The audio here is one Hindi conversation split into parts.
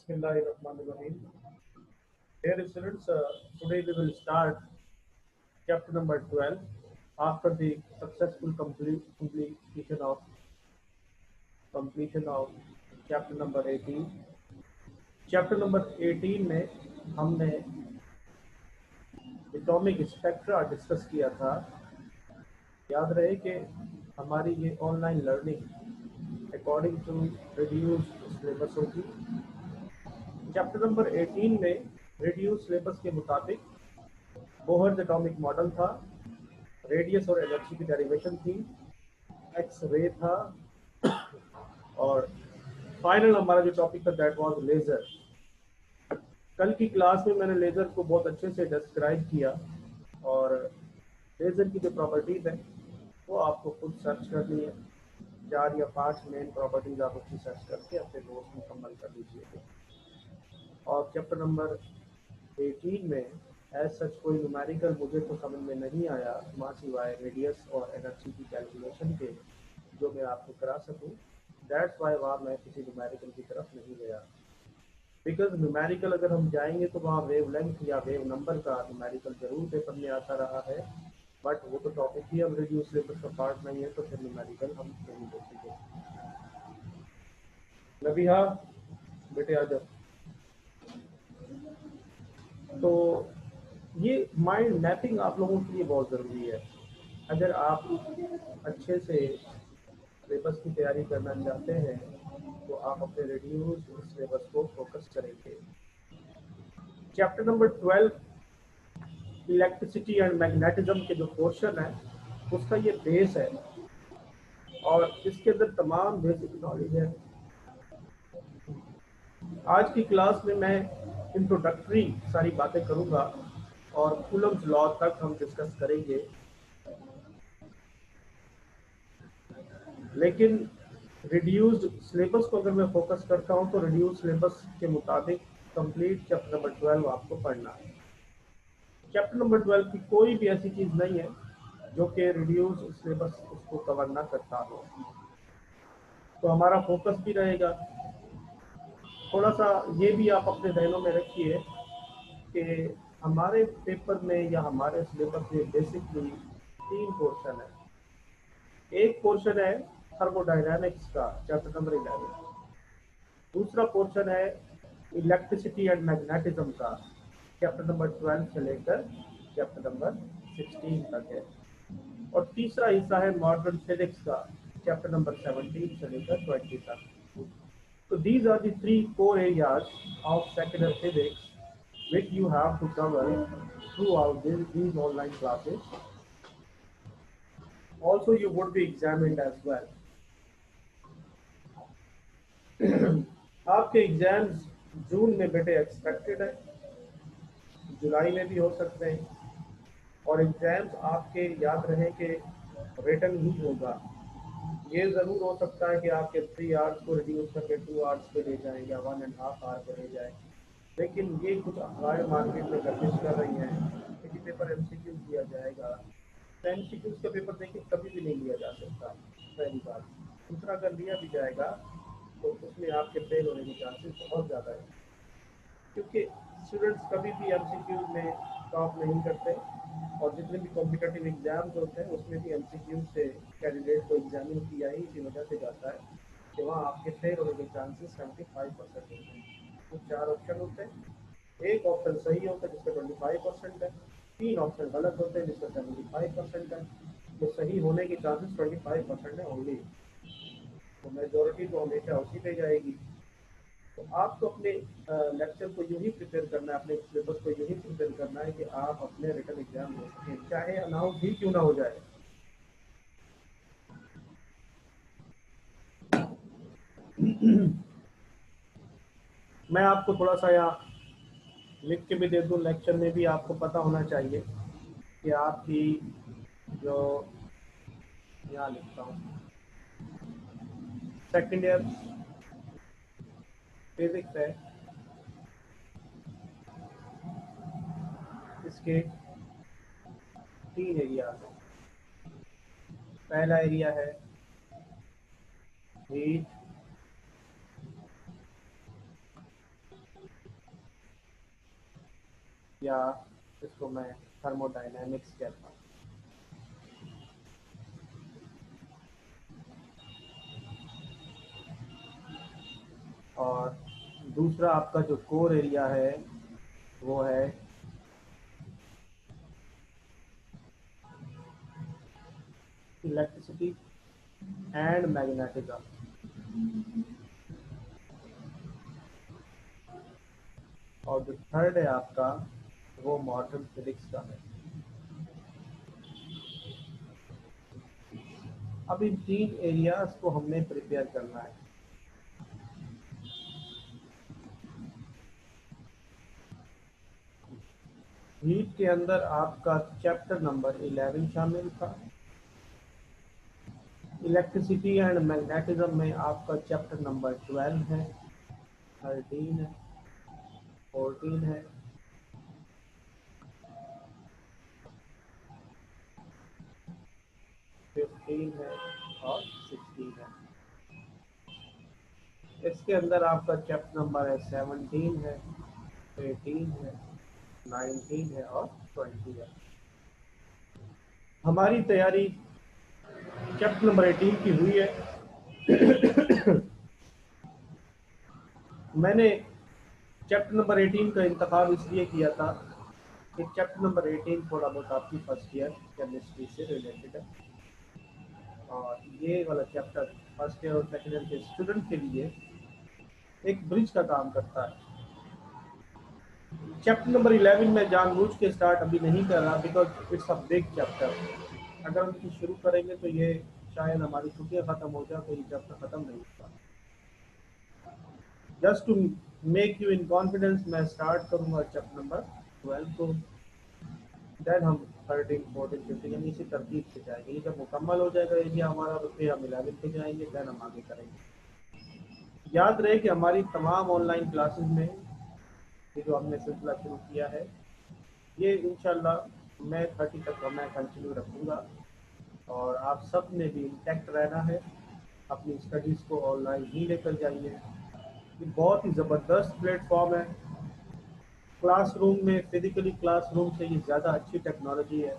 Bismillahirrahmanirrahim. Dear students, today we will start chapter number 12 after the successful completion of chapter number 18. Chapter number 18 में हमने एटॉमिक स्पेक्ट्रा डिस्कस किया था। याद रहे कि हमारी ये online learning according to reduced syllabus होगी। चैप्टर नंबर 18 में रिड्यूस सिलेबस के मुताबिक बोहर्स एटॉमिक मॉडल था, रेडियस और एनर्जी की डेरिवेशन थी, एक्स रे था और फाइनल हमारा जो टॉपिक था दैट वाज लेज़र। कल की क्लास में मैंने लेज़र को बहुत अच्छे से डिस्क्राइब किया और लेज़र की जो प्रॉपर्टीज़ है वो आपको खुद सर्च करनी है। 4 या 5 मेन प्रॉपर्टीज़ आप उसकी सर्च करके अपने नोट्स मुकम्मल कर लीजिए। और चैप्टर नंबर 18 में एज सच कोई न्यूमेरिकल मुझे तो समझ में नहीं आया माँ सिवाय रेडियस और एनर्जी की कैलकुलेशन के जो मैं आपको करा सकूं। दैट्स वाई वहाँ मैं किसी न्यूमेरिकल की तरफ नहीं गया, बिकॉज न्यूमेरिकल अगर हम जाएंगे तो वहाँ वेव लेंथ या वेव नंबर का न्यूमेरिकल जरूर पेपर में आता रहा है, बट वो तो टॉपिक ही अब रिड्यूस सिलेबस का पार्ट नहीं है, तो फिर न्यूमेरिकल हम नहीं देखेंगे। नबीहा बेटे आ जाओ। तो ये माइंड मैपिंग आप लोगों के लिए बहुत ज़रूरी है। अगर आप अच्छे से सिलेबस की तैयारी करना चाहते हैं तो आप अपने रिड्यूस सिलेबस को फोकस करेंगे। Chapter number 12 electricity and magnetism के जो पोर्शन है उसका ये बेस है और इसके अंदर तमाम बेसिक नॉलेज है। आज की क्लास में मैं इंट्रोडक्टरी सारी बातें करूंगा और कूलम्स लॉ तक हम डिस्कस करेंगे, लेकिन रिड्यूस्ड सिलेबस को अगर मैं फोकस करता हूं तो रिड्यूस्ड सिलेबस के मुताबिक कंप्लीट चैप्टर नंबर 12 आपको पढ़ना है। चैप्टर नंबर 12 की कोई भी ऐसी चीज़ नहीं है जो कि रिड्यूस्ड सिलेबस उसको कवर ना करता हो, तो हमारा फोकस भी रहेगा। थोड़ा सा ये भी आप अपने जहनों में रखिए कि हमारे पेपर में या हमारे सिलेबस में बेसिकली 3 पोर्शन है। एक पोर्शन है थर्मोडायनामिक्स का चैप्टर नंबर 11, दूसरा पोर्शन है इलेक्ट्रिसिटी एंड मैग्नेटिज्म का चैप्टर नंबर 12 से लेकर चैप्टर नंबर 16 तक है, और तीसरा हिस्सा है मॉडर्न फिजिक्स का चैप्टर नंबर 17 से लेकर 20 तक। So these are the 3 core areas of secular physics which you have to cover throughout these online classes. Also you would be examined as well. आपके एग्जाम्स जून में बेटे एक्सपेक्टेड है, जुलाई में भी हो सकते हैं, और एग्जाम्स आपके याद रहे कि रिटन ही होगा। ये ज़रूर हो सकता है कि आपके 3 आवर्स को रिड्यूस करके 2 आवर्स पे ले जाएं या 1.5 आवर पे ले जाएं, लेकिन ये कुछ अखबार मार्केट में गर्दिश कर रही हैं कि पेपर एमसीक्यू दिया जाएगा। तो एमसीक्यूज का पेपर देखिए कभी भी नहीं लिया जा सकता, पहली बात। दूसरा, अगर लिया भी जाएगा तो उसमें आपके फेल होने के चांसेस बहुत ज़्यादा है, क्योंकि स्टूडेंट्स कभी भी एमसीक्यूज में टॉप नहीं करते, और जितने भी कॉम्पिटिटिव एग्जाम्स होते हैं उसमें भी एमसीक्यू से कैंडिडेट को एग्जामिन किया ही इसी वजह से जाता है कि वहाँ आपके फेल होने के चांसेस 75% होते हैं। तो 4 ऑप्शन होते हैं, एक ऑप्शन सही होता है जिसका 25% है, 3 ऑप्शन गलत होते हैं जिसका 75% है। तो सही होने के चांसेस 25% है ओनली, तो मेजोरिटी तो हमेशा उसी पे जाएगी। तो आपको अपने लेक्चर को यूँ ही प्रिपेयर करना है, अपने सिलेबस को यूँ ही प्रिपेयर करना है कि आप अपने रिटन एग्जाम दे सकें, चाहे अनाउंस ही क्यों ना हो जाए। मैं आपको थोड़ा सा यहाँ लिख के भी दे दूँ, लेक्चर में भी आपको पता होना चाहिए कि आपकी जो यहाँ लिखता हूँ सेकेंड ईयर फिजिक्स है, इसके 3 एरिया हैं। पहला एरिया है हीट, या इसको मैं थर्मोडायनेमिक्स कहता हूँ। और दूसरा आपका जो कोर एरिया है वो है इलेक्ट्रिसिटी एंड मैग्नेटिज्म। और जो थर्ड है आपका वो मॉडर्न फिजिक्स का है। अब इन 3 एरियाज को हमने प्रिपेयर करना है। हीट के अंदर आपका चैप्टर नंबर 11 शामिल था। इलेक्ट्रिसिटी एंड मैग्नेटिज्म में आपका चैप्टर नंबर 12 है, 13 है, 14 है, 15 है और 16 है। इसके अंदर आपका चैप्टर नंबर है 17 है, 18 है, 19 है और 20 है। हमारी तैयारी चैप्टर नंबर 18 की हुई है। मैंने चैप्टर नंबर 18 का इंतखाब इसलिए किया था कि चैप्टर नंबर 18 थोड़ा बहुत आपकी फर्स्ट ईयर केमिस्ट्री से रिलेटेड है और ये वाला चैप्टर फर्स्ट ईयर और सेकेंड ईयर के स्टूडेंट के लिए एक ब्रिज का काम करता है। चैप्टर नंबर 11 में जानबूझ के स्टार्ट अभी नहीं कर रहा because it's a big chapter. अगर हम इसे शुरू करेंगे तो ये शायद हमारी छुट्टियां खत्म हो जाए तो ये चैप्टर खत्म नहीं होगा। Just to make you in confidence मैं स्टार्ट करूंगा चैप्टर नंबर 12 को, देन हम 13 14 15 यानी इसी तरतीब से जाएंगे। ये जब मुकम्मल हो जाएगा एरिया हमारा तो फिर हम 11 पे जाएंगे, देन हम आगे करेंगे। याद रहे कि हमारी तमाम ऑनलाइन क्लासेस में ये जो हमने सिलसिला शुरू किया है ये इंशाल्लाह मैं 30 तक का मैं कंटिन्यू रखूँगा और आप सब ने भी इंटैक्ट रहना है। अपनी स्टडीज़ को ऑनलाइन ही लेकर जाइए। ये बहुत ही ज़बरदस्त प्लेटफॉर्म है। क्लासरूम में फिजिकली क्लासरूम से ये ज़्यादा अच्छी टेक्नोलॉजी है।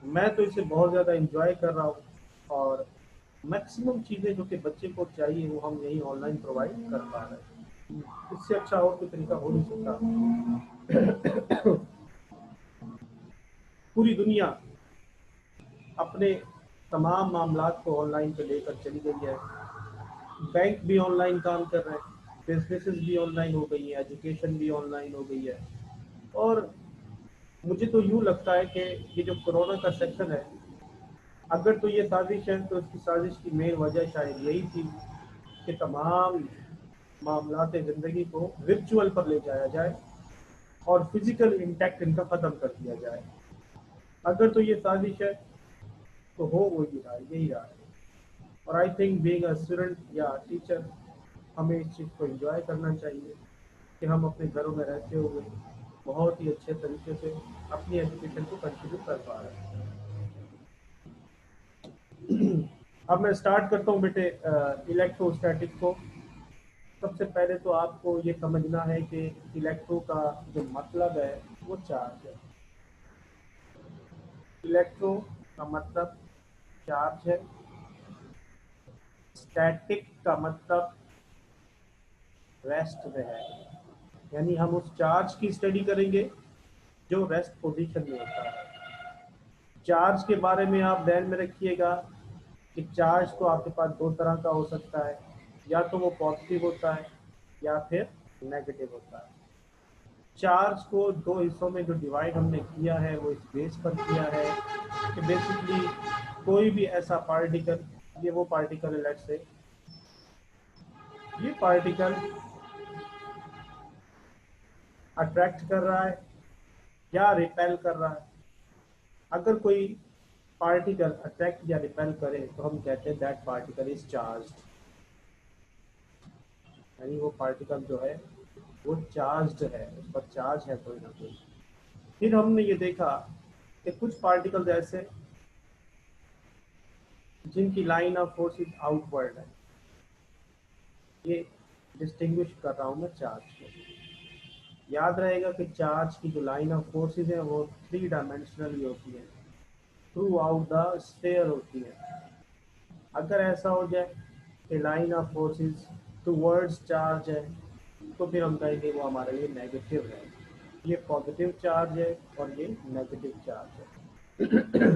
मैं तो इसे बहुत ज़्यादा इंजॉय कर रहा हूँ और मैक्सिमम चीज़ें जो कि बच्चे को चाहिए वो हम यही ऑनलाइन प्रोवाइड कर पा रहे हैं। इससे अच्छा और कोई तरीका हो नहीं सकता। पूरी दुनिया अपने तमाम मामलात को ऑनलाइन पे लेकर चली गई है। बैंक भी ऑनलाइन काम कर रहे हैं, बिजनेसेस भी ऑनलाइन हो गई है, एजुकेशन भी ऑनलाइन हो गई है। और मुझे तो यूँ लगता है कि ये जो कोरोना का सेक्शन है अगर तो ये साजिश है तो इसकी साजिश की मेन वजह शायद यही थी कि तमाम मामलात ज़िंदगी को वर्चुअल पर ले जाया जाए और फिजिकल इंटैक्ट इनका ख़त्म कर दिया जाए। अगर तो ये साजिश है तो हो वही रहा है, यही रहा है। और I think being a student या टीचर हमें इस चीज़ को एंजॉय करना चाहिए कि हम अपने घरों में रहते हुए बहुत ही अच्छे तरीके से अपनी एजुकेशन को कंटिन्यू कर पा रहे हैं। अब मैं स्टार्ट करता हूँ बेटे इलेक्ट्रोस्टैटिक को। सबसे पहले तो आपको ये समझना है कि इलेक्ट्रो का जो मतलब है वो चार्ज है। इलेक्ट्रो का मतलब चार्ज है। स्टैटिक का मतलब रेस्ट में है, यानी हम उस चार्ज की स्टडी करेंगे जो रेस्ट पोजीशन में होता है। चार्ज के बारे में आप ध्यान में रखिएगा कि चार्ज तो आपके पास दो तरह का हो सकता है, या तो वो पॉजिटिव होता है या फिर नेगेटिव होता है। चार्ज को दो हिस्सों में जो डिवाइड हमने किया है वो इस बेस पर किया है कि बेसिकली कोई भी ऐसा पार्टिकल, ये वो पार्टिकल है लेट्स से, ये पार्टिकल अट्रैक्ट कर रहा है या रिपेल कर रहा है। अगर कोई पार्टिकल अट्रैक्ट या रिपेल करे तो हम कहते हैं दैट पार्टिकल इज चार्ज्ड, यानी वो पार्टिकल जो है वो चार्ज्ड है, उस पर चार्ज है कोई ना कोई। फिर हमने ये देखा कि कुछ पार्टिकल्स ऐसे जिनकी line of force is outward है, ये डिस्टिंग्विश कर रहा हूँ मैं चार्ज को। याद रहेगा कि चार्ज की जो लाइन ऑफ फोर्सेस है वो 3 डायमेंशनली होती है, थ्रू आउट द स्फीयर होती है। अगर ऐसा हो जाए कि line of forces towards charge है, तो फिर हम कहेंगे वो हमारे लिए नेगेटिव है। ये पॉजिटिव चार्ज है और ये नेगेटिव चार्ज है।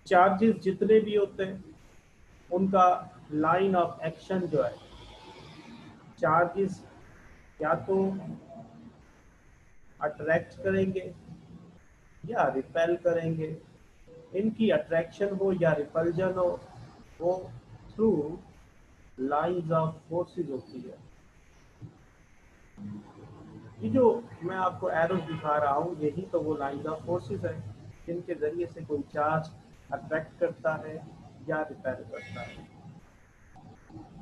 चार्जेस जितने भी होते हैं उनका लाइन ऑफ एक्शन जो है, चार्जेस या तो अट्रैक्ट करेंगे या रिपेल करेंगे। इनकी अट्रैक्शन हो या रिपल्जन हो, वो थ्रू लाइंस ऑफ फोर्सेस होती है। ये जो मैं आपको एरोस दिखा रहा हूँ, यही तो वो लाइंस ऑफ फोर्सेस है जिनके जरिए से कोई चार्ज अट्रैक्ट करता है या रिपेल करता है।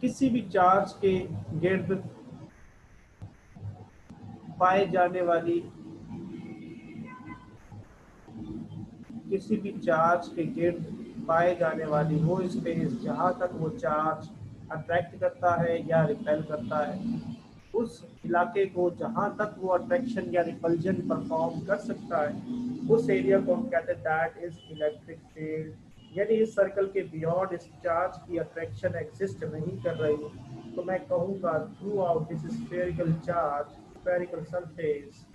किसी भी चार्ज के गिर्द पाए जाने वाली किसी भी चार्ज के गिर्द पाए जाने वाली वो स्पेस जहाँ तक वो चार्ज अट्रैक्ट करता है या रिपेल करता है, उस इलाके को जहाँ तक वो अट्रैक्शन या रिपल्जन परफॉर्म कर सकता है, उस एरिया को हम कहते हैं दैट इज इलेक्ट्रिक फील्ड। यानी इस सर्कल के बियॉन्ड इस चार्ज की अट्रैक्शन एग्जिस्ट नहीं कर रही, तो मैं कहूँगा through out this spherical charge, spherical surface,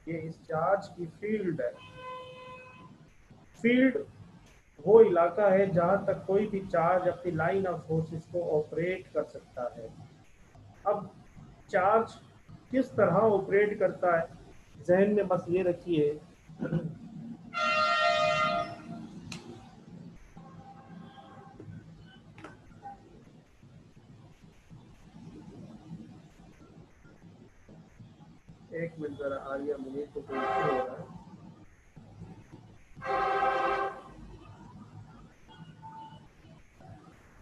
ये इस चार्ज की फील्ड है। फील्ड वो इलाका है जहां तक कोई भी चार्ज अपनी लाइन ऑफ फोर्सेस को ऑपरेट कर सकता है। अब चार्ज किस तरह ऑपरेट करता है, जहन में बस ये रखिए। एक मिनट जरा, आलिया मुझे तो कोई issue हो रहा है।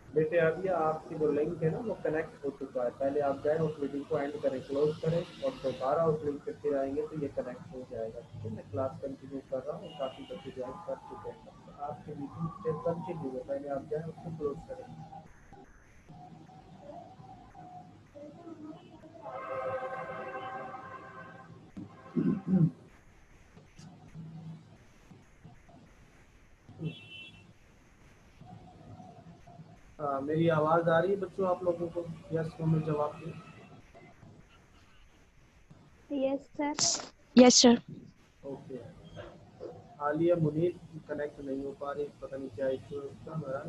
बेटे आलिया, आपकी जो लिंक है ना वो कनेक्ट हो चुका है। पहले आप जाए उस मीटिंग को एंड करें, क्लोज करें और दोबारा उस लिंक पे फिर आएंगे तो ये कनेक्ट हो जाएगा। ठीक है, मैं क्लास कंटिन्यू कर रहा हूँ, काफ़ी बच्चे ज्वाइन कर चुके हैं, तो आपकी मीटिंग फिर कंटिन्यू है। पहले आप जाए उसको क्लोज करें। मेरी आवाज़ आ रही है बच्चों आप लोगों को? यस नो में जवाब दें। Yes sir. Yes sir. Okay. Alia Munir connect नहीं हो पा रही, पता नहीं क्या इशू है उसका। मेरा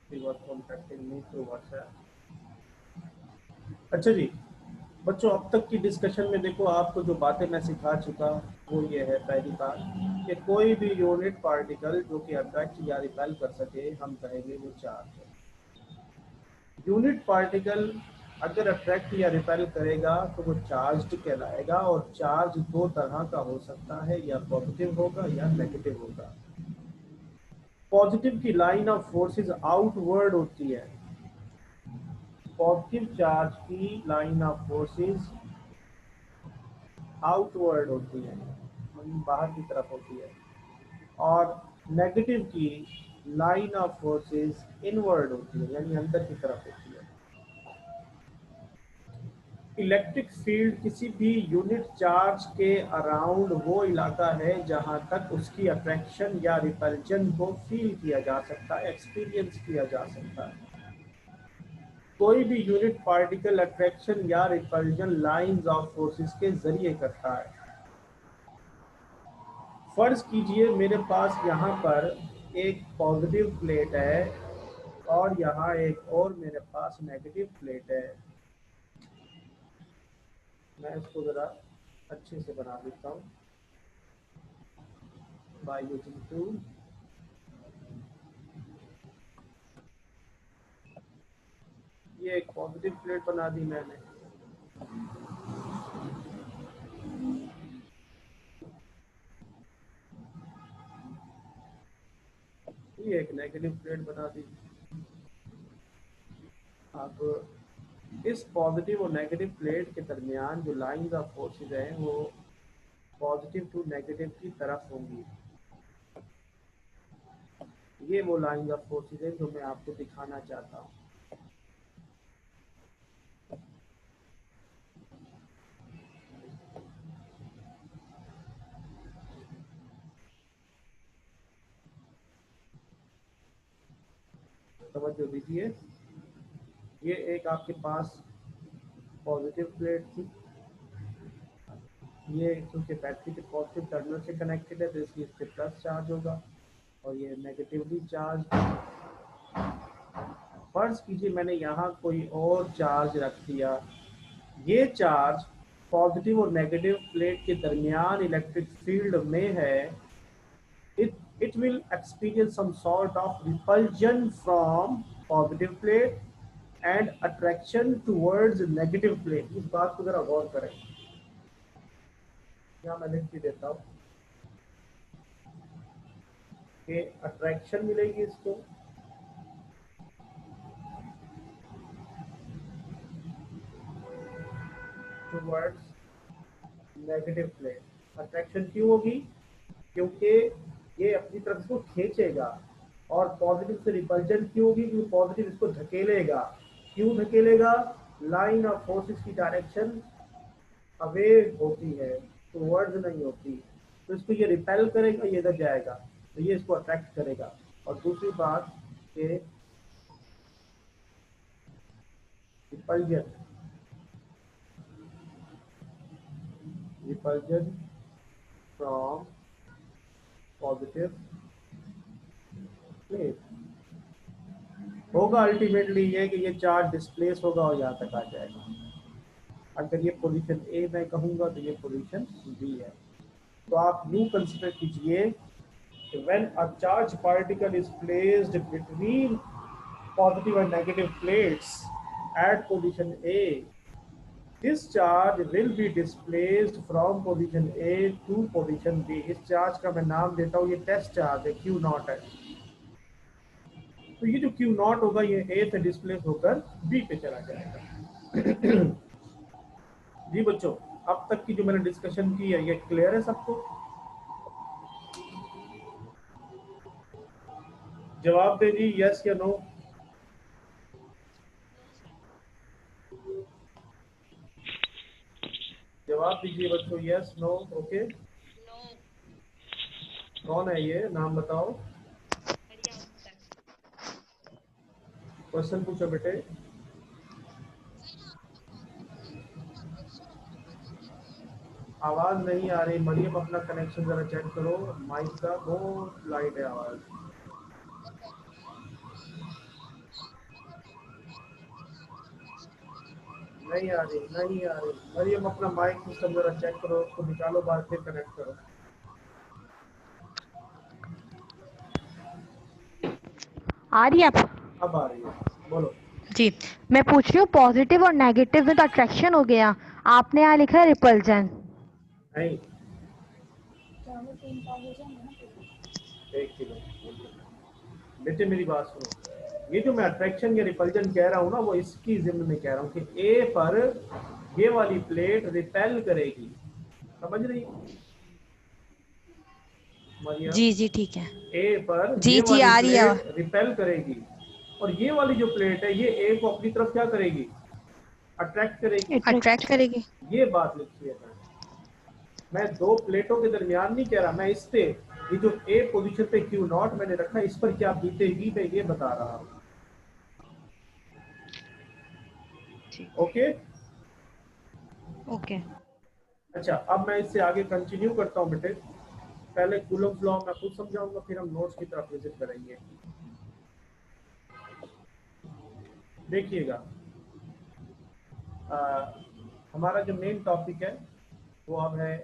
she was contacting me through WhatsApp. अच्छा जी बच्चों, अब तक की डिस्कशन में देखो आपको जो बातें मैं सिखा चुका वो ये है। पहली बात कि कोई भी यूनिट पार्टिकल जो कि अट्रैक्ट या रिपेल कर सके, हम कहेंगे वो चार्ज है। यूनिट पार्टिकल अगर अट्रैक्ट या रिपेल करेगा तो वो चार्ज कहलाएगा, और चार्ज दो तरह का हो सकता है, या पॉजिटिव होगा या नेगेटिव होगा। पॉजिटिव की लाइन ऑफ फोर्सेस आउटवर्ड होती है। पॉजिटिव चार्ज की लाइन ऑफ फोर्सेस आउटवर्ड होती है, बाहर की तरफ होती है, और नेगेटिव की लाइन ऑफ फोर्सेस इनवर्ड होती है, यानी अंदर की तरफ होती है। इलेक्ट्रिक फील्ड किसी भी यूनिट चार्ज के अराउंड वो इलाका है जहां तक उसकी अट्रैक्शन या रिपल्जन को फील किया जा सकता है, एक्सपीरियंस किया जा सकता है। कोई भी यूनिट पार्टिकल अट्रैक्शन या रिपल्जन लाइंस ऑफ फोर्सेस के जरिए करता है। फर्ज कीजिए मेरे पास यहाँ पर एक पॉजिटिव प्लेट है और यहाँ एक और मेरे पास नेगेटिव प्लेट है। मैं इसको ज़रा अच्छे से बना देता हूँ बाय यूजिंग टूल। ये एक पॉजिटिव प्लेट बना दी मैंने, ये एक नेगेटिव प्लेट बना दी। अब इस पॉजिटिव और नेगेटिव प्लेट के दरमियान जो लाइंस ऑफ फोर्सेस हैं वो पॉजिटिव टू नेगेटिव की तरफ होंगी। ये वो लाइंस ऑफ फोर्सेस हैं जो मैं आपको दिखाना चाहता हूँ। तवज्जो दीजिए, ये एक आपके पास पॉजिटिव प्लेट थी, ये क्योंकि बैटरी के पॉजिटिव टर्मिनल से कनेक्टेड है तो इसलिए इस पर प्लस चार्ज होगा, और ये नेगेटिवली चार्ज। फर्ज कीजिए मैंने यहाँ कोई और चार्ज रख दिया, ये चार्ज पॉजिटिव और नेगेटिव प्लेट के दरमियान इलेक्ट्रिक फील्ड में है, it will experience some sort of repulsion from positive plate and attraction towards negative plate। इस बात को जरा गौर करें, यहाँ मैं लिख के देता हूँ कि अट्रैक्शन मिलेगी इसको टुवर्ड्स नेगेटिव प्लेट। अट्रैक्शन क्यों होगी? क्योंकि ये अपनी तरफ इसको खींचेगा। और पॉजिटिव से रिपल्जन क्यों होगी? क्योंकि पॉजिटिव इसको धकेलेगा। क्यों धकेलेगा? लाइन ऑफ फोर्सेस की डायरेक्शन अवे होती है, टुवर्ड्स नहीं होती, तो इसको ये रिपेल करेगा, ये इधर जाएगा, तो ये इसको अट्रैक्ट करेगा। और दूसरी बात कि रिपल्जन फ्रॉम पॉजिटिव प्लेट होगा अल्टीमेटली ये कि ये चार्ज डिस्प्लेस होगा और यहाँ तक आ जाएगा। अगर ये पोजीशन ए मैं कहूँगा तो ये पोजीशन बी है। तो आप यूँ कंसिडर कीजिए कि when a charge particle is placed between positive and negative plates at position A, this charge will be displaced from position A to position B। इस चार्ज का मैं नाम देता हूँ, ये टेस्ट चार्ज है, Q नॉट है। तो ये जो Q नॉट होगा ये A से डिस्प्लेस होकर B पे चला जाएगा। जी बच्चों, अब तक की जो मैंने डिस्कशन की है ये क्लियर है सबको? जवाब दे जी, यस या नो। जवाब दीजिए बच्चों, यस नो। ओके, कौन है ये, नाम बताओ। क्वेश्चन पूछो बेटे। आवाज नहीं आ रही मरियम, अपना कनेक्शन जरा चेक करो, माइक का बहुत लाइट है आवाज। नहीं आ रही, नहीं आ रही मरियम, अपना माइक सिस्टम जरा चेक करो, उसको निकालो बाहर, फिर कनेक्ट करो। आ रही है आप? अब आ रही है, बोलो। जी, मैं पूछ रही हूँ पॉजिटिव और नेगेटिव में तो अट्रैक्शन हो गया, आपने यहाँ लिखा है रिपल्जन। नहीं, एक किलो बेटे मेरी बात सुनो, ये जो मैं अट्रैक्शन या रिपल्जन कह रहा हूँ ना, वो इसकी जिम्मे में कह रहा हूँ कि ए पर ये वाली प्लेट रिपेल करेगी, समझ रही मरियम? जी जी ठीक है। ए पर जी ये जी वाली आ रही है। प्लेट रिपेल करेगी, और ये वाली जो प्लेट है ये ए को अपनी तरफ क्या करेगी? अट्रैक्ट करेगी। अट्रैक्ट करेगी। ये बात लिखी है। मैं दो प्लेटों के दरमियान नहीं कह रहा, मैं इस पे ये जो ए पोजीशन पे क्यू नॉट मैंने रखा है, इस पर क्या बीतेगी मैं ये बता रहा हूँ। Okay okay. अच्छा, अब मैं इससे आगे कंटिन्यू करता हूँ बेटे। पहले कूलम्स लॉ मैं खुद समझाऊंगा, फिर हम नोट्स की तरफ विजिट करेंगे। देखिएगा, हमारा जो मेन टॉपिक है वो अब है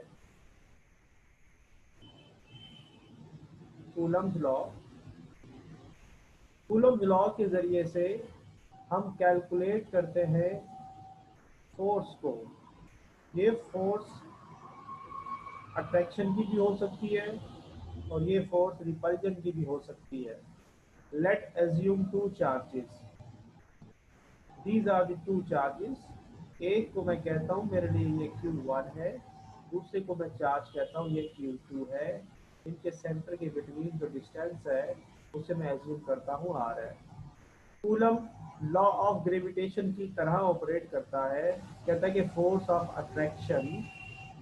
कूलम्स लॉ। कूलम्स लॉ के जरिए से हम कैलकुलेट करते हैं फोर्स को। ये फोर्स अट्रैक्शन की भी हो सकती है और ये फोर्स रिपल्जन की भी हो सकती है। Let assume two charges, these are the two charges. एक को मैं कहता हूँ मेरे लिए ये Q1 है, दूसरे को मैं चार्ज कहता हूँ ये Q2 है। इनके सेंटर के बिटवीन जो डिस्टेंस है उसे मैं एज्यूम करता हूँ R है। कूलम लॉ ऑफ ग्रेविटेशन की तरह ऑपरेट करता है, कहता है कि force of attraction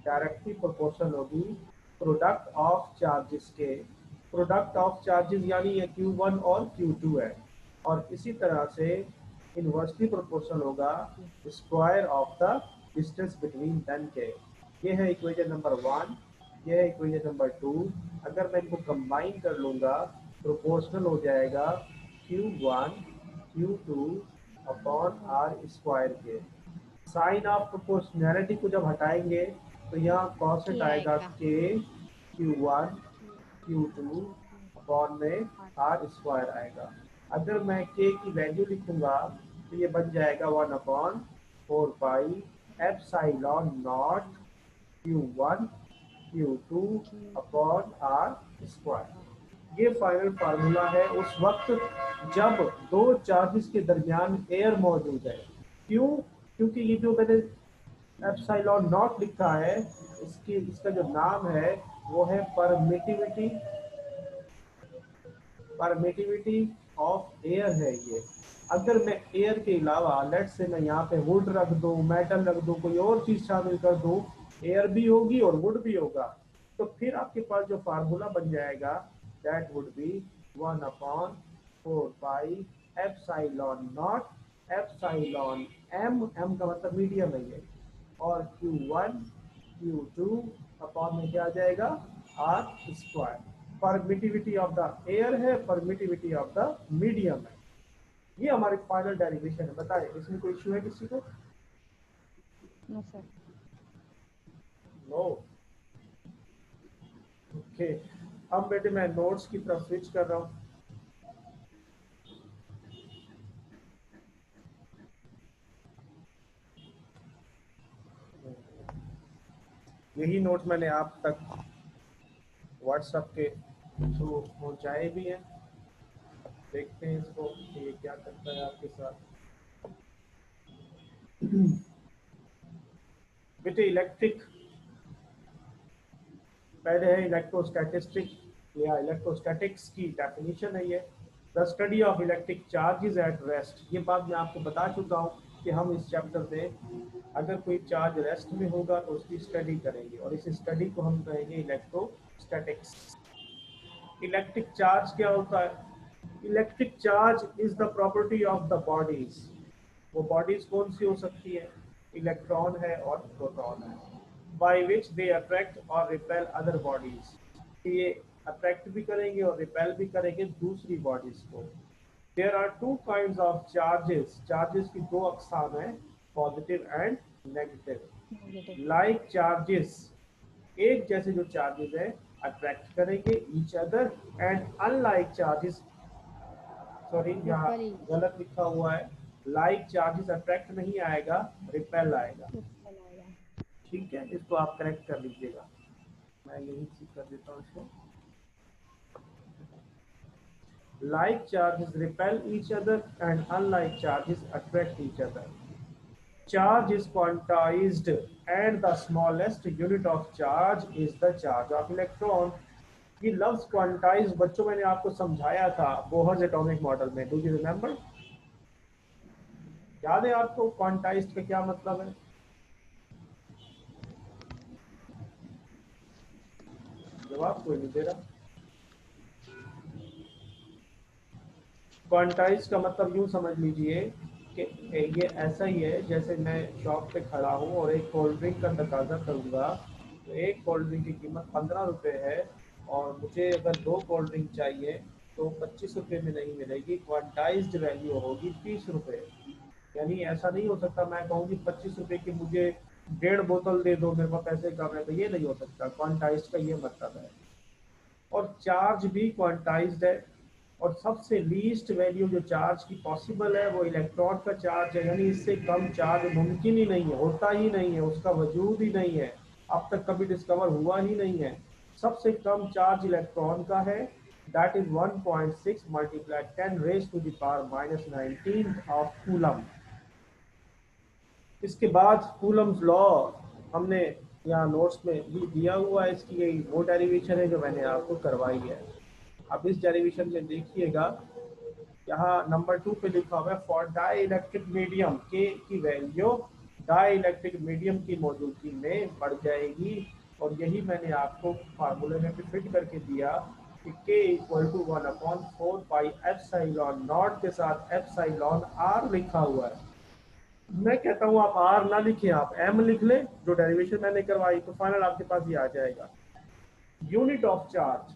directly proportional होगी प्रोडक्ट ऑफ चार्जेस के। प्रोडक्ट ऑफ चार्जेस यानी ये Q1 और Q2 है। और इसी तरह से इनवर्सली प्रोपोर्शनल होगा square of the distance between them के। ये है इक्वेशन नंबर 1, ये है इक्वेशन नंबर 2। अगर मैं इनको कंबाइन कर लूँगा प्रोपोर्शनल हो जाएगा Q1 Q2 upon r square के। साइन ऑफ प्रोपोर्शनैलिटी को जब हटाएंगे तो यहाँ कॉन्स्टेंट के आएगा आएगा के Q1 Q2 अपॉन में आर स्क्वायर आएगा। अगर मैं के की वैल्यू लिखूंगा तो ये बन जाएगा 1/4 pi epsilon naught Q1 Q2 upon r square. ये फाइनल फार्मूला है उस वक्त जब दो चार्जेस के दरमियान एयर मौजूद है। क्यों? क्योंकि ये जो मैंने एप्सिलॉन नॉट लिखा है इसका जो नाम है वो है परमिटिविटी ऑफ एयर है ये। अगर मैं एयर के अलावा लेट से मैं यहाँ पे वुड रख दूँ, मेटल रख दूँ, कोई और चीज शामिल कर दूँ, एयर भी होगी और वुड भी होगा, तो फिर आपके पास जो फार्मूला बन जाएगा that would be 1/4 pi epsilon naught epsilon m का मतलब मीडियम है ये, और Q1 Q2 अपॉन में क्या आ जाएगा r square. Permittivity of the air है, परमिटिविटी ऑफ द मीडियम है। ये हमारी फाइनल डेरिवेशन है। बताएं इसमें कोई इश्यू है किसी को? No sir. नो। ओके, अब बेटे मैं नोट्स की तरफ स्विच कर रहा हूँ। यही नोट मैंने आप तक व्हाट्सएप के थ्रू पहुंचाए भी हैं। देखते हैं इसको कि ये क्या करता है आपके साथ। बेटे इलेक्ट्रिक पहले है इलेक्ट्रोस्टैटिस्टिक या इलेक्ट्रोस्टैटिक्स की डेफिनेशन है ये, the study of electric charges at rest. ये बात मैं आपको बता चुका हूँ कि हम इस चैप्टर में अगर कोई चार्ज रेस्ट में होगा तो उसकी स्टडी करेंगे और इस स्टडी को हम कहेंगे इलेक्ट्रोस्टैटिक्स। इलेक्ट्रिक चार्ज क्या होता है? Electric charge is the property of the bodies. वो बॉडीज कौन सी हो सकती है? इलेक्ट्रॉन है और प्रोटॉन है। बाय विच दे अट्रैक्ट और रिपेल अदर बॉडीज। ये अट्रैक्ट भी करेंगे और रिपेल भी करेंगे दूसरी बॉडीज को। There are two kinds of charges. Charges की दो अकसाम है, positive and negative. Like charges, एक जैसे जो चार्जेस है अट्रैक्ट करेंगे each other, and unlike charges, sorry यहाँ गलत लिखा हुआ है, लाइक चार्जेस अट्रैक्ट नहीं आएगा, रिपेल आएगा। ठीक है, इसको आप करेक्ट कर लीजिएगा। मैं यही चीज कर देता हूँ इसको। Like charges repel each other and unlike charges attract each other. Charge is quantized and the smallest unit of charge is the charge of electron. ये लफ्ज क्वांटाइज बच्चों मैंने आपको समझाया था बोहर्स एटॉमिक मॉडल में, डू यू रिमेम्बर? याद है आपको क्वांटाइज्ड का क्या मतलब है? जवाब कोई नहीं दे रहा। क्वांटाइज का मतलब यूं समझ लीजिए कि ये ऐसा ही है जैसे मैं शॉप पे खड़ा हूँ और एक कोल्ड ड्रिंक का तकाजा करूँगा, तो एक कोल्ड ड्रिंक की कीमत 15 रुपये है और मुझे अगर 2 कोल्ड ड्रिंक चाहिए तो 25 रुपये में नहीं मिलेगी, क्वांटाइज्ड वैल्यू होगी 30 रुपये। यानी ऐसा नहीं हो सकता मैं कहूँगी 25 रुपये की मुझे 1.5 बोतल दे दो, मेरे पास पैसे कम है, तो ये नहीं हो सकता। क्वांटाइज्ड का ये मतलब है। और चार्ज भी क्वांटाइज्ड है और सबसे लीस्ट वैल्यू जो चार्ज की पॉसिबल है वो इलेक्ट्रॉन का चार्ज है, यानी इससे कम चार्ज मुमकिन ही नहीं है, होता ही नहीं है, उसका वजूद ही नहीं है, अब तक कभी डिस्कवर हुआ ही नहीं है। सबसे कम चार्ज इलेक्ट्रॉन का है, that is 1.6 multiply 10 raise to the power -19 of coulomb. इसके बाद कूलम्स लॉ हमने यहाँ नोट्स में भी दिया हुआ है, इसकी यही वो डेरिवेशन है जो मैंने आपको करवाई है। अब इस डेरिवेशन में देखिएगा, यहाँ नंबर 2 पे लिखा हुआ है फॉर डाई इलेक्ट्रिक मीडियम के की वैल्यू डाई इलेक्ट्रिक मीडियम की मौजूदगी में बढ़ जाएगी, और यही मैंने आपको फार्मूले में भी फिट करके दिया कि K equal to 1/4 pi epsilon naught के साथ एप्सिलॉन आर लिखा हुआ है। मैं कहता हूँ आप आर ना लिखें, आप एम लिख लें, जो डेरिवेशन मैंने करवाई, तो फाइनल आपके पास ये आ जाएगा। यूनिट ऑफ चार्ज,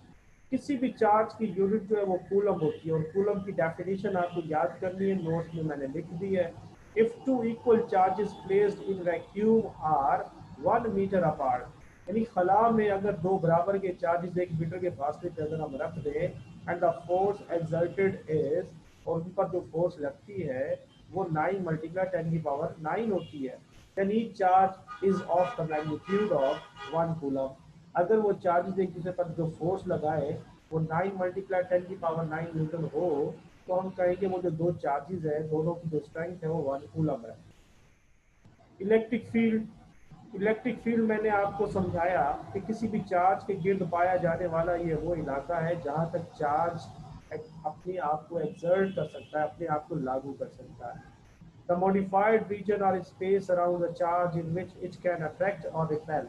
किसी भी चार्ज की यूनिट जो है वो कूलम होती है, और कूलम की डेफिनेशन आपको याद करनी है, नोट्स में मैंने लिख दी है। If two equal charges placed in vacuum are 1 metre apart, यानी खला में अगर दो बराबर के चार्जेस 1 मीटर के फासले पे अगर हम रख दें, and the force exerted is, और उन पर जो फोर्स लगती है वो 9 मल्टीप्लाई 10 की पावर 9 होती है, then each charge is of the magnitude of 1 coulomb. अगर वो चार्जेस एक दूसरे पर जो फोर्स लगाए वो 9 मल्टीप्लाई 10 की पावर 9 न्यूटन हो, तो हम कहेंगे वो जो दो चार्जेस है दोनों की जो स्ट्रेंथ है वो 1 कूलम है। इलेक्ट्रिक फील्ड, इलेक्ट्रिक फील्ड मैंने आपको समझाया कि किसी भी चार्ज के गिर्द पाया जाने वाला ये वो इलाका है जहाँ तक चार्ज अपने आप को एक्सर्ट कर सकता है, अपने आप को लागू कर सकता है। The modified region or space around the charge in which it can attract or repel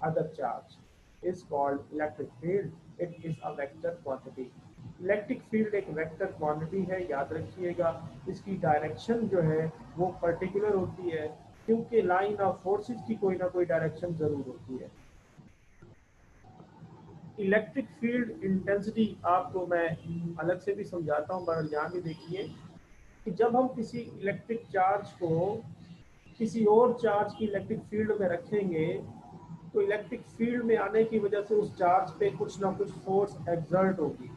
other charge is called electric field. It is a vector quantity. Electric field एक वेक्टर क्वांटिटी है, याद रखिएगा। इसकी डायरेक्शन जो है वो पर्टिकुलर होती है, क्योंकि लाइन ऑफ फोर्सेस की कोई ना कोई डायरेक्शन जरूर होती है। इलेक्ट्रिक फील्ड इंटेंसिटी आपको मैं अलग से भी समझाता हूँ, पर यहाँ भी देखिए कि जब हम किसी इलेक्ट्रिक चार्ज को किसी और चार्ज की इलेक्ट्रिक फील्ड में रखेंगे, तो इलेक्ट्रिक फील्ड में आने की वजह से उस चार्ज पे कुछ ना कुछ फोर्स एक्सर्ट होगी।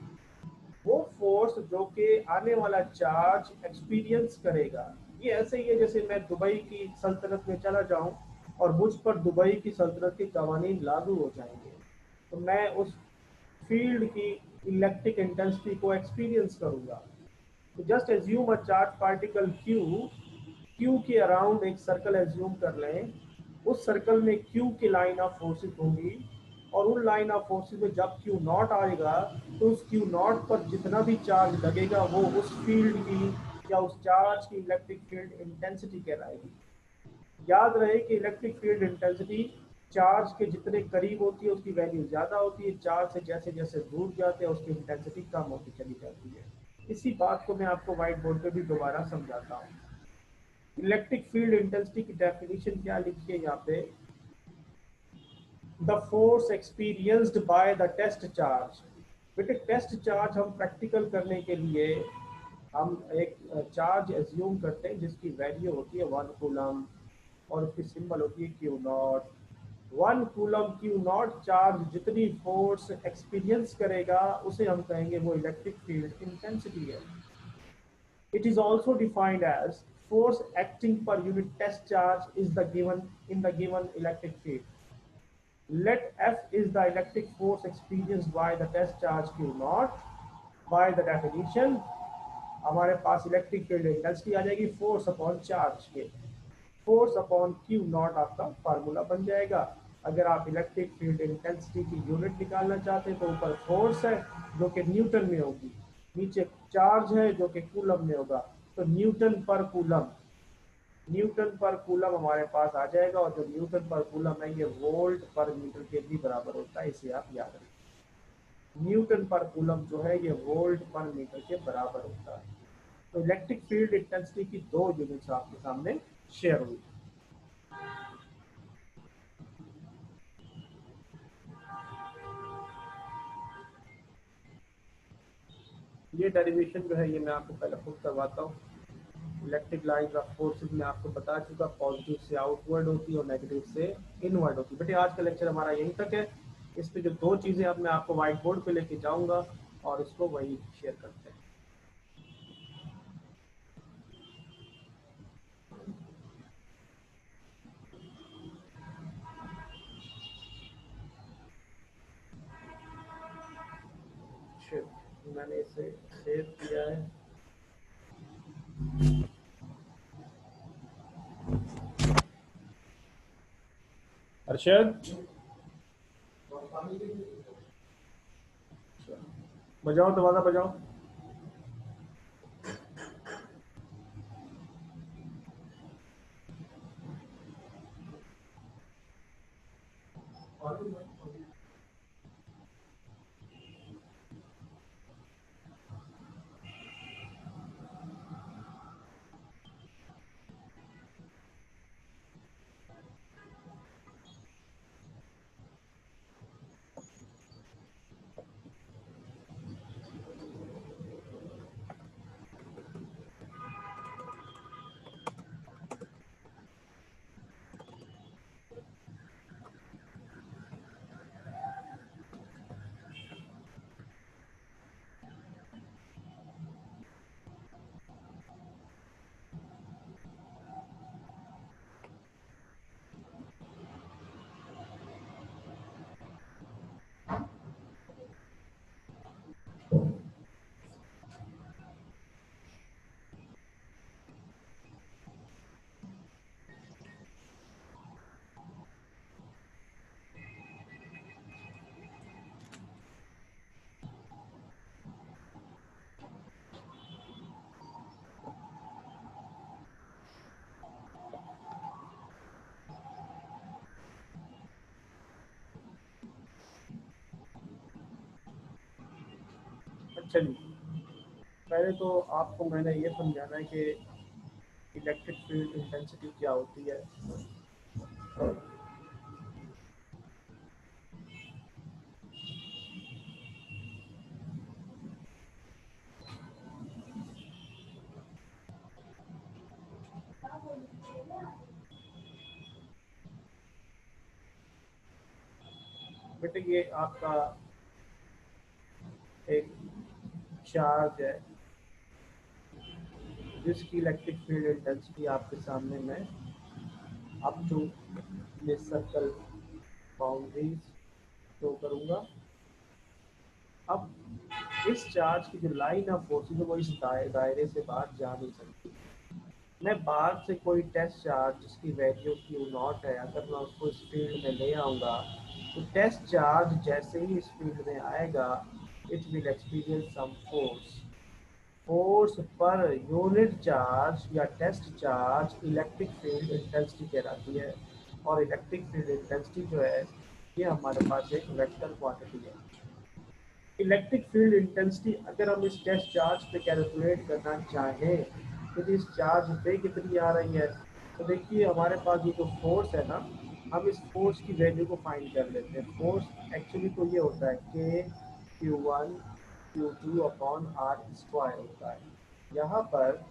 वो फोर्स जो कि आने वाला चार्ज एक्सपीरियंस करेगा, ये ऐसे ही है जैसे मैं दुबई की सल्तनत में चला जाऊं और मुझ पर दुबई की सल्तनत के कवानीन लागू हो जाएंगे, तो मैं उस फील्ड की इलेक्ट्रिक इंटेंसिटी को एक्सपीरियंस करूंगा। तो just assume a charge particle Q के अराउंड एक सर्कल एज्यूम कर लें। उस सर्कल में क्यू की लाइन ऑफ फोर्सेस होंगी, और उन लाइन ऑफ फोर्सेस में जब क्यू नॉट आएगा तो उस क्यू नॉट पर जितना भी चार्ज लगेगा वो उस फील्ड की या उस चार्ज की इलेक्ट्रिक फील्ड इंटेंसिटी कहलाएगी। याद रहे कि इलेक्ट्रिक फील्ड इंटेंसिटी चार्ज के जितने करीब होती है उसकी वैल्यू ज्यादा होती है, चार्ज से जैसे जैसे दूर जाते हैं उसकी इंटेंसिटी कम होती चली जाती है। इसी बात को मैं आपको व्हाइट बोर्ड पे भी दोबारा समझाता हूँ। इलेक्ट्रिक फील्ड इंटेंसिटी की डेफिनेशन क्या लिखी है यहाँ पे, the force experienced by the test charge. बेटे टेस्ट चार्ज हम प्रैक्टिकल करने के लिए हम एक चार्ज एज्यूम करते हैं जिसकी वैल्यू होती है 1 कूलम, और उसकी सिंबल होती है Q not. 1 coulomb Q not charge जितनी फोर्स एक्सपीरियंस करेगा उसे हम कहेंगे वो इलेक्ट्रिक फील्ड इंटेंसिटी है। It is also defined as force acting per unit test charge is the given in the given electric field. Let F is the electric force experienced by the test charge Q naught. By the definition, हमारे पास इलेक्ट्रिक फील्ड इंटेंसिटी आ जाएगी फोर्स अपॉन चार्ज के। फोर्स अपॉन क्यू नॉट आपका फार्मूला बन जाएगा। अगर आप इलेक्ट्रिक फील्ड इंटेंसिटी की यूनिट निकालना चाहते हैं तो ऊपर फोर्स है जो कि न्यूटन में होगी, नीचे चार्ज है जो कि कूलम में होगा, तो न्यूटन पर कूलम, न्यूटन पर कूलम हमारे पास आ जाएगा। और जो न्यूटन पर कूलम है ये वोल्ट पर मीटर के भी बराबर होता है, इसे आप याद रखें। न्यूटन पर कूलम जो है ये वोल्ट पर मीटर के बराबर होता है। तो इलेक्ट्रिक फील्ड इंटेंसिटी की दो यूनिट्स आपके सामने शेयर हुई। ये डेरिवेशन जो है ये मैं आपको पहले खुद करवाता हूँ। इलेक्ट्रिक लाइंस ऑफ फोर्सेस में आपको बता चुका, पॉजिटिव से आउटवर्ड होती है और नेगेटिव से इनवर्ड होती है। बेटे आज का लेक्चर हमारा यहीं तक है। इस पे जो दो चीज़ें अब मैं आपको व्हाइट बोर्ड पे लेके जाऊंगा और इसको वही शेयर करते हैं। मैंने इसे सेव किया है। अरशद बजाओ, दरवाजा बजाओ। चलिए, पहले तो आपको मैंने ये समझाना है कि इलेक्ट्रिक फील्ड इंटेंसिटी क्या होती है। बेटे ये आपका एक चार्ज है जिसकी इलेक्ट्रिक फील्ड इंटेंसिटी आपके सामने मैं अप टू ये सर्कल बाउंड्रीज शो करूंगा। अब इस चार्ज की जो लाइन ऑफ फोर्स है वो इस दायरे से बाहर जा नहीं सकती। मैं बाहर से कोई टेस्ट चार्ज जिसकी वैल्यू क्यू नॉट है, अगर मैं उसको इस फील्ड में ले आऊँगा तो टेस्ट चार्ज जैसे ही इस फील्ड में आएगा it will experience some force. Force पर यूनिट चार्ज या test charge electric field intensity कहलाती है। और इलेक्ट्रिक फील्ड इंटेंसिटी जो है ये हमारे पास एक वेक्टर क्वांटिटी है। इलेक्ट्रिक फील्ड इंटेंसिटी अगर हम इस टेस्ट चार्ज पे कैलकुलेट करना चाहें तो इस चार्ज पे कितनी आ रही है, तो देखिए हमारे पास ये जो फोर्स है ना, हम इस फोर्स की वैल्यू को फाइंड कर लेते हैं। फोर्स एक्चुअली तो ये होता है के Q1 Q2 upon r square होता है। यहाँ पर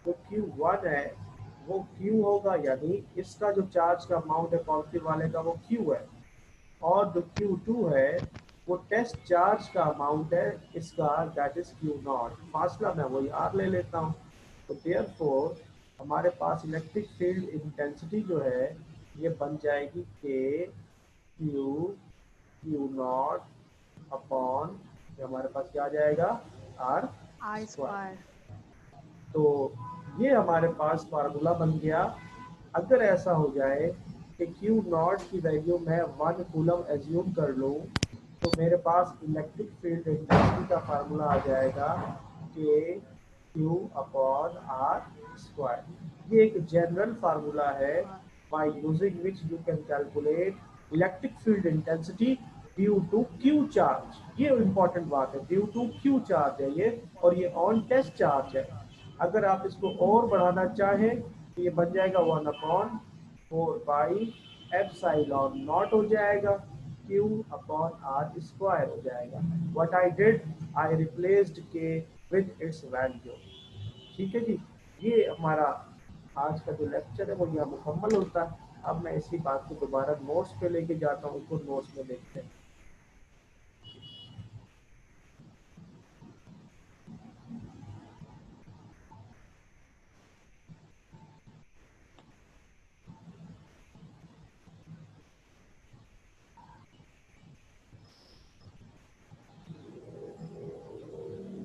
जो Q1 है वो Q होगा, यानी इसका जो चार्ज का अमाउंट है पॉजिटिव वाले का वो Q है, और जो Q2 है वो टेस्ट चार्ज का अमाउंट है इसका, दैट इज Q0। फासला मैं वही R ले लेता हूँ। तो देयरफॉर हमारे पास इलेक्ट्रिक फील्ड इंटेंसिटी जो है ये बन जाएगी के Q0 अपॉन हमारे पास क्या आ जाएगा R आर स्क्वायर। स्क्वायर। तो ये हमारे पास फार्मूला बन गया। अगर ऐसा हो जाए कि क्यू नॉट की वैल्यू मैं 1 कूलम एज्यूम कर लूँ तो मेरे पास इलेक्ट्रिक फील्ड इंटेंसिटी का फार्मूला आ जाएगा के क्यू अपॉन आर स्क्वायर। ये एक जनरल फार्मूला है by using which you can calculate electric field intensity due to Q charge। ये इम्पोर्टेंट बात है, ड्यू टू Q चार्ज है ये, और ये ऑन टेस्ट चार्ज है। अगर आप इसको और बढ़ाना चाहें तो ये बन जाएगा 1/4 पाई एप्सिलॉन नॉट हो जाएगा, Q अपॉन आर स्क्वायर हो जाएगा। What I did, I replaced के विद इट्स वैल्यू। ठीक है जी, ये हमारा आज का जो लेक्चर है वो यहाँ मुकम्मल होता है। अब मैं इसी बात को दोबारा नोट्स पे लेके जाता हूँ, उसको नोट्स में देखते हैं।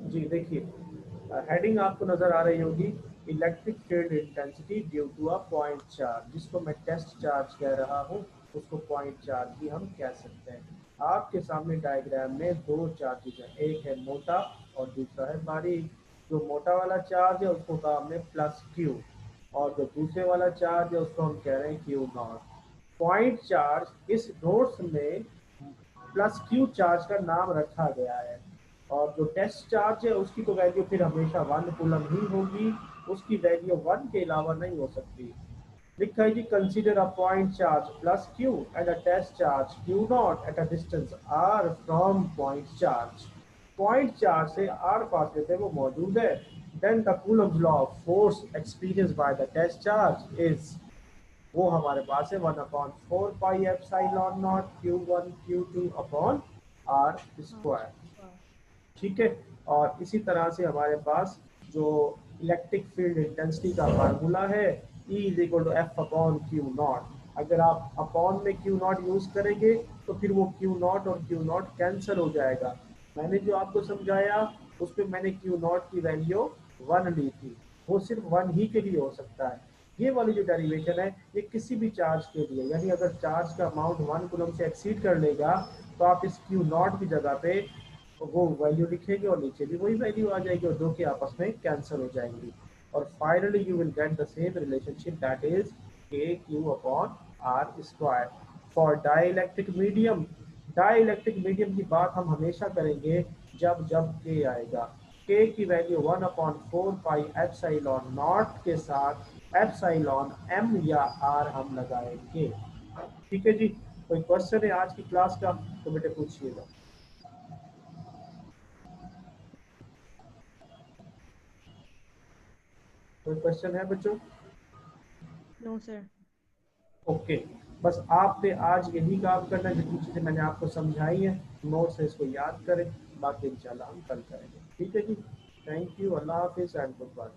जी देखिए, हेडिंग आपको नजर आ रही होगी, electric field intensity due to a point charge. जिसको मैं टेस्ट चार्ज कह रहा हूँ उसको पॉइंट चार्ज भी हम कह सकते हैं। आपके सामने डायग्राम में दो चार्जेज हैं, एक है मोटा और दूसरा है बारीक। जो मोटा वाला चार्ज है उसको कहा हमने प्लस क्यू, और जो दूसरे वाला चार्ज है उसको हम कह रहे हैं क्यू नॉट। पॉइंट चार्ज इस नोट्स में प्लस क्यू चार्ज का नाम रखा गया है, और जो टेस्ट चार्ज है उसकी तो वैल्यू फिर हमेशा 1 कूलम ही होगी, उसकी वैल्यू 1 के अलावा नहीं हो सकती। लिखा है जी, consider a point charge plus q and a test charge q not at a distance r from point charge. Point charge से आर फासले पे वो मौजूद है। Then the Coulomb's law of force experience by the test charge is, वो हमारे पास है 1/4 pi epsilon naught Q1 Q2 upon r square. ठीक है, और इसी तरह से हमारे पास जो इलेक्ट्रिक फील्ड इंटेंसिटी का फार्मूला है E is equal to F upon q naught. अगर आप अपॉन में क्यू नॉट यूज करेंगे तो फिर वो क्यू नॉट और क्यू नॉट कैंसिल हो जाएगा। मैंने जो आपको समझाया उसमें मैंने क्यू नॉट की वैल्यू 1 ली थी, वो सिर्फ 1 ही के लिए हो सकता है। ये वाली जो डेरिवेशन है ये किसी भी चार्ज के लिए, यानी अगर चार्ज का अमाउंट 1 कूलम से एक्सीड कर लेगा तो आप इस क्यू नॉट की जगह पे वो वैल्यू लिखेंगे और नीचे भी वही वैल्यू आ जाएगी और दो के आपस में कैंसिल हो जाएंगी। और finally you will get the same relationship, that is k q upon r square. For dielectric medium, dielectric medium की बात हम हमेशा करेंगे जब जब के आएगा। के की वैल्यू 1/4 पाई एप्सिलॉन नॉट के साथ एप्सिलॉन एम या आर हम लगाएंगे। ठीक है जी, कोई क्वेश्चन है आज की क्लास का तो बेटे पूछिएगा। कोई क्वेश्चन है बच्चों? No sir. ओके, बस आपने आज यही काम करना है, जितनी चीज़ें मैंने आपको समझाई हैं नोट से इसको याद करें, बाकी इंशाल्लाह हम कल करेंगे। ठीक है जी, थैंक यू, अल्लाह हाफिज़ एंड गुड बाय।